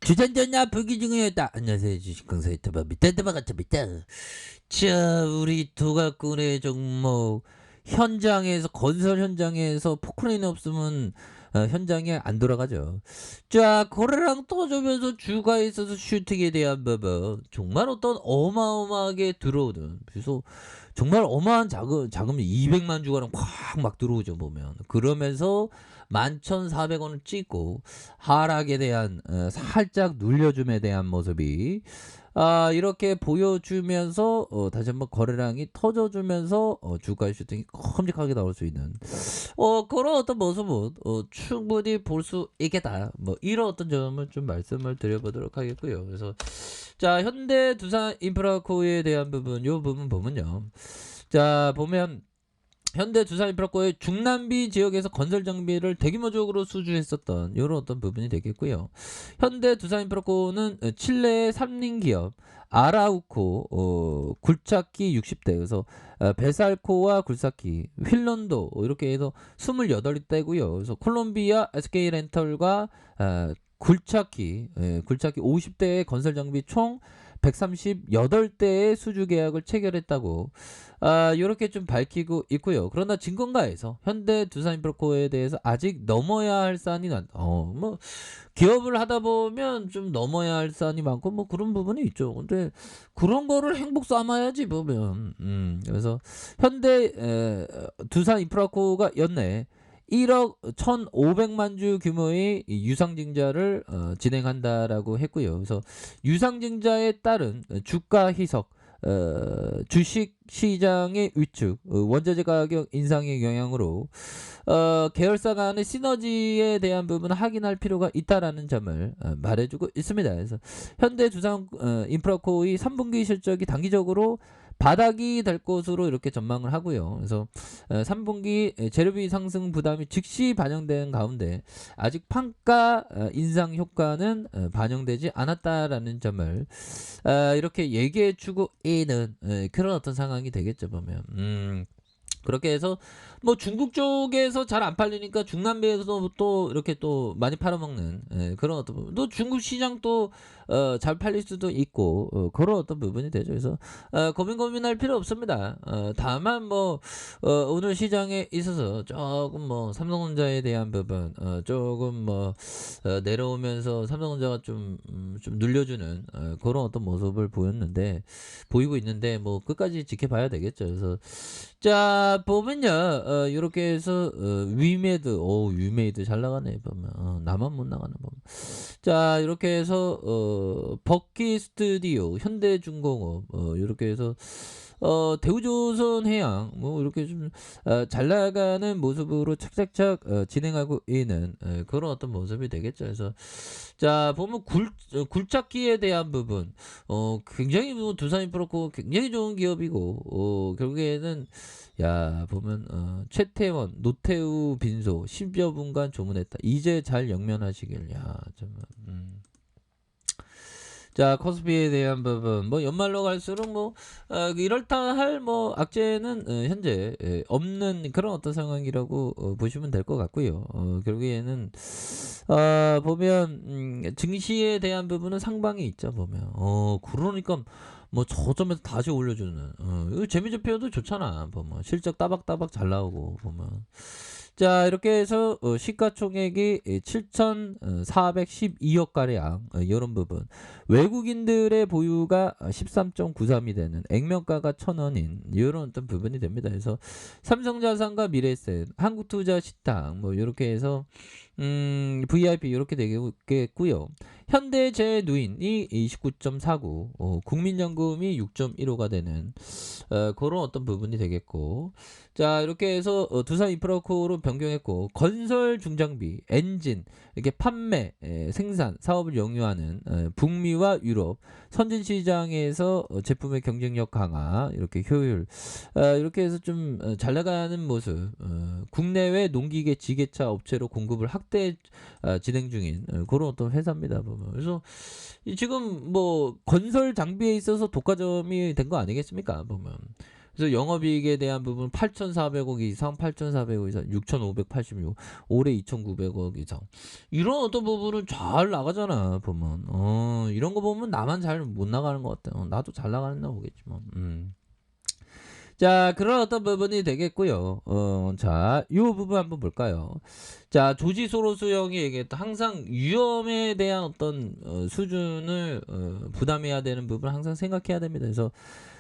주전전야 불기중이었다. 안녕하세요. 주식강사 유튜버 밑단데바 같습니다. 자, 우리 도가꾼의 종목 현장에서 건설 현장에서 포크레인 없으면 현장에 안 돌아가죠. 자, 고래랑 떠주면서 주가에 있어서 슈팅에 대한 부분 정말 어떤 어마어마하게 들어오는, 그래서 정말 어마한 자금이 200만 주가량 콱 막 들어오죠 보면. 그러면서 11,400원을 찍고 하락에 대한 살짝 눌려줌에 대한 모습이 이렇게 보여주면서 다시 한번 거래량이 터져주면서 주가의 슈팅이 큼직하게 나올 수 있는 그런 어떤 모습은 충분히 볼 수 있겠다. 뭐 이런 어떤 점을 좀 말씀을 드려보도록 하겠고요. 그래서 자, 현대 두산 인프라코에 대한 부분, 요 부분 보면요. 자, 보면 현대 두산인프라코의 중남미 지역에서 건설 장비를 대규모적으로 수주했었던 이런 어떤 부분이 되겠고요. 현대 두산인프라코는 칠레의 삼림 기업 아라우코 굴착기 60대, 그래서 베살코와 굴삭기 휠런도 이렇게 해서 28대고요. 그래서 콜롬비아 SK 렌털과 굴착기 50대의 건설 장비 총 138대의 수주 계약을 체결했다고 이렇게 좀 밝히고 있고요. 그러나 증권가에서 현대 두산인프라코에 대해서 아직 넘어야 할 산이 뭐 기업을 하다 보면 좀 넘어야 할 산이 많고 뭐 그런 부분이 있죠. 근데 그런 거를 행복 삼아야지 보면. 그래서 현대 두산인프라코가 연내 1억 1,500만 주 규모의 유상증자를 진행한다라고 했고요. 그래서 유상증자에 따른 주가 희석, 주식 시장의 위축, 원자재 가격 인상의 영향으로 계열사 간의 시너지에 대한 부분을 확인할 필요가 있다라는 점을 말해주고 있습니다. 그래서 현대 두산 인프라코의 3분기 실적이 단기적으로 바닥이 될 것으로 이렇게 전망을 하고요. 그래서 3분기 재료비 상승 부담이 즉시 반영된 가운데 아직 판가 인상 효과는 반영되지 않았다라는 점을 이렇게 얘기해주고 있는 그런 어떤 상황이 되겠죠 보면. 그렇게 해서 뭐 중국 쪽에서 잘 안 팔리니까 중남미에서 또 이렇게 또 많이 팔아먹는 그런 어떤 부분, 또 중국 시장 또 잘 팔릴 수도 있고 그런 어떤 부분이 되죠. 그래서 고민할 필요 없습니다. 다만 뭐 오늘 시장에 있어서 조금 뭐 삼성전자에 대한 부분 조금 뭐 내려오면서 삼성전자가 좀 눌려주는 그런 어떤 모습을 보이고 있는데 뭐 끝까지 지켜봐야 되겠죠. 그래서 자, 보면요. 이렇게 해서 위메이드 잘 나가네 보면. 나만 못 나가는 보면. 자, 이렇게 해서 버키 스튜디오, 현대중공업 이렇게 해서 대우조선해양 뭐 이렇게 좀 잘 나가는 모습으로 착착착 진행하고 있는 그런 어떤 모습이 되겠죠. 그래서 자, 보면 굴착기에 대한 부분 굉장히 뭐 두산인프라코 굉장히 좋은 기업이고 결국에는 야 보면 최태원, 노태우 빈소 10여 분간 조문했다. 이제 잘 영면하시길. 야 정말. 자, 코스피에 대한 부분 뭐 연말로 갈수록 뭐 이럴다 할 뭐 악재는 현재 없는 그런 어떤 상황이라고 보시면 될 것 같고요. 결국에는 보면 증시에 대한 부분은 상방이 있죠 보면. 그러니까 뭐 저점에서 다시 올려주는 이거 재미지표도 좋잖아 보면. 실적 따박따박 잘 나오고 보면. 자, 이렇게 해서 시가총액이 7,412억 가량 이런 부분, 외국인들의 보유가 13.93이 되는, 액면가가 1,000원인 이런 어떤 부분이 됩니다. 그래서 삼성자산과 미래에셋, 한국투자식당 뭐 이렇게 해서 VIP 이렇게 되겠고요. 현대제누인이 29.49, 국민연금이 6.15가 되는 그런 어떤 부분이 되겠고, 자, 이렇게 해서 두산 인프라코로 변경했고, 건설 중장비, 엔진 이렇게 판매, 생산, 사업을 영위하는 북미와 유럽 선진 시장에서 제품의 경쟁력 강화, 이렇게 효율 이렇게 해서 좀 잘 나가는 모습, 국내외 농기계 지게차 업체로 공급을 확대 진행 중인 그런 어떤 회사입니다 보면. 그래서 지금 뭐 건설 장비에 있어서 독과점이 된 거 아니겠습니까 보면. 그래서 영업이익에 대한 부분 8,400억 이상, 8,400억 이상, 6,586, 올해 2,900억 이상. 이런 어떤 부분은 잘 나가잖아 보면. 이런 거 보면 나만 잘 못 나가는 것 같아. 나도 잘 나가는 나 보겠지만. 자, 그런 어떤 부분이 되겠고요. 자, 이 부분 한번 볼까요? 자, 조지 소로스 형이 얘기했던 항상 위험에 대한 어떤 수준을 부담해야 되는 부분을 항상 생각해야 됩니다. 그래서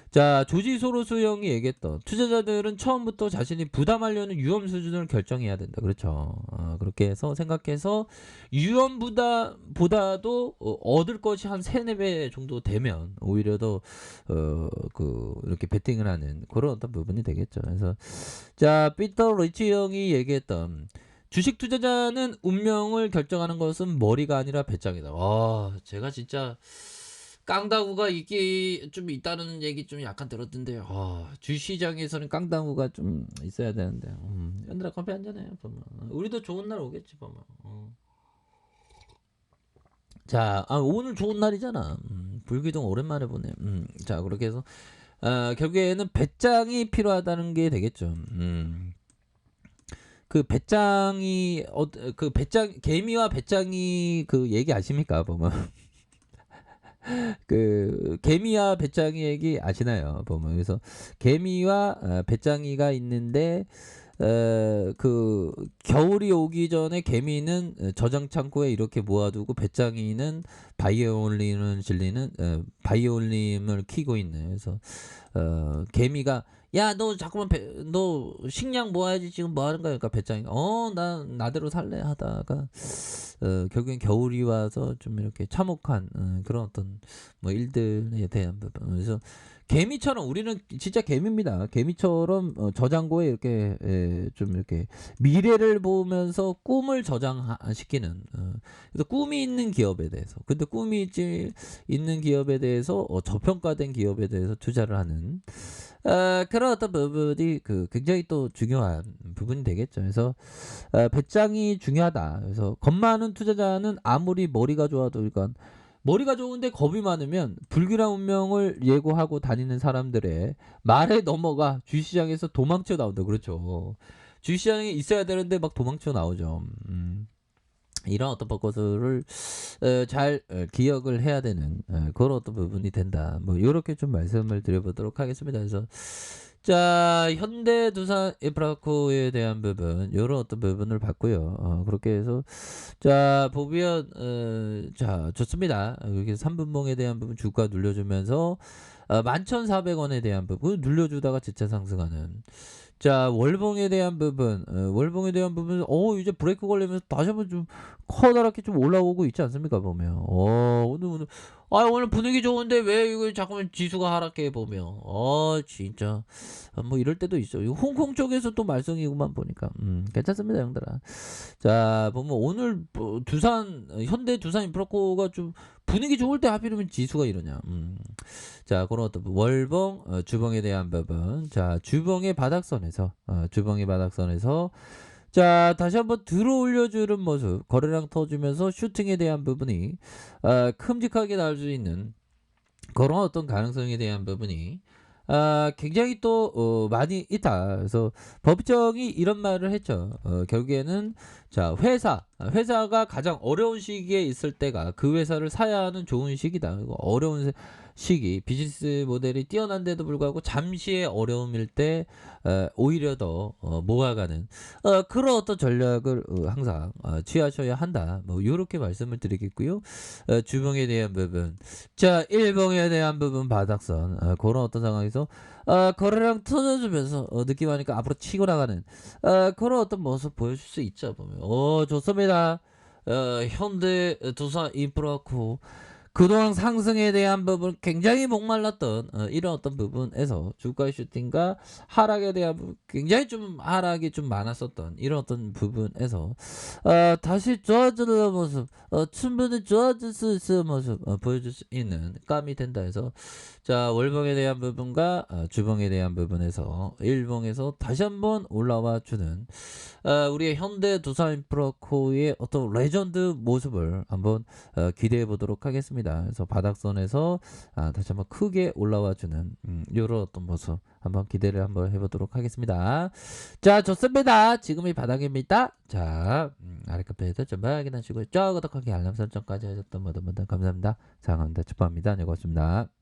자, 조지 소로스 형이 얘기했던 투자자들은 처음부터 자신이 부담하려는 위험 수준을 결정해야 된다. 그렇죠. 그렇게 해서 생각해서 위험보다도 얻을 것이 한 3, 4배 정도 되면 오히려 더 이렇게 베팅을 하는 그런 어떤 부분이 되겠죠. 그래서 자, 피터 리치 형이 얘기했던 주식 투자자는 운명을 결정하는 것은 머리가 아니라 배짱이다. 와, 제가 진짜 깡다구가 이게 좀 있다는 얘기 좀 약간 들었던데요. 주시장에서는 깡다구가 좀 있어야 되는데. 얘들아 커피 한잔해 보면. 우리도 좋은 날 오겠지 보면. 자, 오늘 좋은 날이잖아. 불기둥 오랜만에 보네. 자, 그렇게 해서 결국에는 배짱이 필요하다는 게 되겠죠. 그 배짱이 그 배짱 개미와 배짱이 그 얘기 아십니까 보면. 그 개미와 배짱이 얘기 아시나요? 보면 그래서 개미와 배짱이가 있는데 그 겨울이 오기 전에 개미는 저장 창고에 이렇게 모아두고 배짱이는 바이올린을 키고 있네. 그래서 개미가 야 너 자꾸만 너 식량 모아야지 지금 뭐 하는 거야? 그러니까 배짱이가 나 나대로 살래 하다가 결국엔 겨울이 와서 좀 이렇게 참혹한 그런 어떤 뭐 일들에 대한 부분. 그래서 개미처럼 우리는 진짜 개미입니다. 개미처럼 저장고에 이렇게 좀 이렇게 미래를 보면서 꿈을 저장시키는 그래서 꿈이 있는 기업에 대해서 근데 꿈이 있는 기업에 대해서 저평가된 기업에 대해서 투자를 하는 그런 어떤 부분이 굉장히 또 중요한 부분이 되겠죠. 그래서 배짱이 중요하다. 그래서 겁 많은 투자자는 아무리 머리가 좋아도 그러니까 머리가 좋은데 겁이 많으면 불길한 운명을 예고하고 다니는 사람들의 말에 넘어가 주시장에서 도망쳐 나온다. 그렇죠. 주시장에 있어야 되는데 막 도망쳐 나오죠. 이런 어떤 것들을 잘 기억을 해야 되는 그런 어떤 부분이 된다. 뭐 이렇게 좀 말씀을 드려보도록 하겠습니다. 그래서 자, 현대 두산 인프라코에 대한 부분 이런 어떤 부분을 봤고요. 그렇게 해서 자 보면 자 좋습니다. 여기 3분봉에 대한 부분 주가 눌려주면서 11,400원에 대한 부분 눌려주다가 재차 상승하는 자 월봉에 대한 부분 월봉에 대한 부분 이제 브레이크 걸리면서 다시 한번 좀 커다랗게 좀 올라오고 있지 않습니까 보면 오늘 분위기 좋은데 왜 이거 자꾸만 지수가 하락해 보면 진짜 뭐 이럴 때도 있어. 이거 홍콩 쪽에서 또 말썽이구만 보니까 괜찮습니다 형들아. 자 보면 오늘 현대 두산 인프라코가 좀 분위기 좋을 때 하필이면 지수가 이러냐. 자 그런 어떤 월봉 주봉에 대한 부분 자 주봉의 바닥선에서 자 다시 한번 들어 올려주는 모습 거래량 터주면서 슈팅에 대한 부분이 큼직하게 나올 수 있는 그런 어떤 가능성에 대한 부분이 굉장히 또 많이 있다. 그래서 법정이 이런 말을 했죠. 결국에는 자 회사가 가장 어려운 시기에 있을 때가 그 회사를 사야 하는 좋은 시기다. 어려운 시기 비즈니스 모델이 뛰어난데도 불구하고 잠시의 어려움일 때 오히려 더 모아가는 그런 어떤 전략을 항상 취하셔야 한다. 뭐 이렇게 말씀을 드리겠고요. 주봉에 대한 부분 자 일봉에 대한 부분 바닥선 그런 어떤 상황에서 거래량 터져주면서 느낌하니까 앞으로 치고 나가는 그런 어떤 모습 보여줄 수 있죠. 보면 좋습니다. 현대 두산 인프라코 그동안 상승에 대한 부분 굉장히 목말랐던 이런 어떤 부분에서 주가의 슈팅과 하락에 대한 부분 굉장히 좀 하락이 좀 많았었던 이런 어떤 부분에서 다시 좋아지는 모습 충분히 좋아질 수 있는 모습 보여줄 수 있는 감이 된다 해서 자 월봉에 대한 부분과 주봉에 대한 부분에서 일봉에서 다시 한번 올라와 주는 우리의 현대 두산 인프라코의 어떤 레전드 모습을 한번 기대해 보도록 하겠습니다. 합니다. 그래서 바닥선에서 다시 한번 크게 올라와주는 이런 어떤 모습 한번 기대를 한번 해보도록 하겠습니다. 자, 좋습니다. 지금이 바닥입니다. 자, 아래카페에서 전방 확인하시고 구독하기 알람 설정까지 하셨던 모든 분들 감사합니다. 사랑합니다. 축복합니다. 네, 고맙습니다.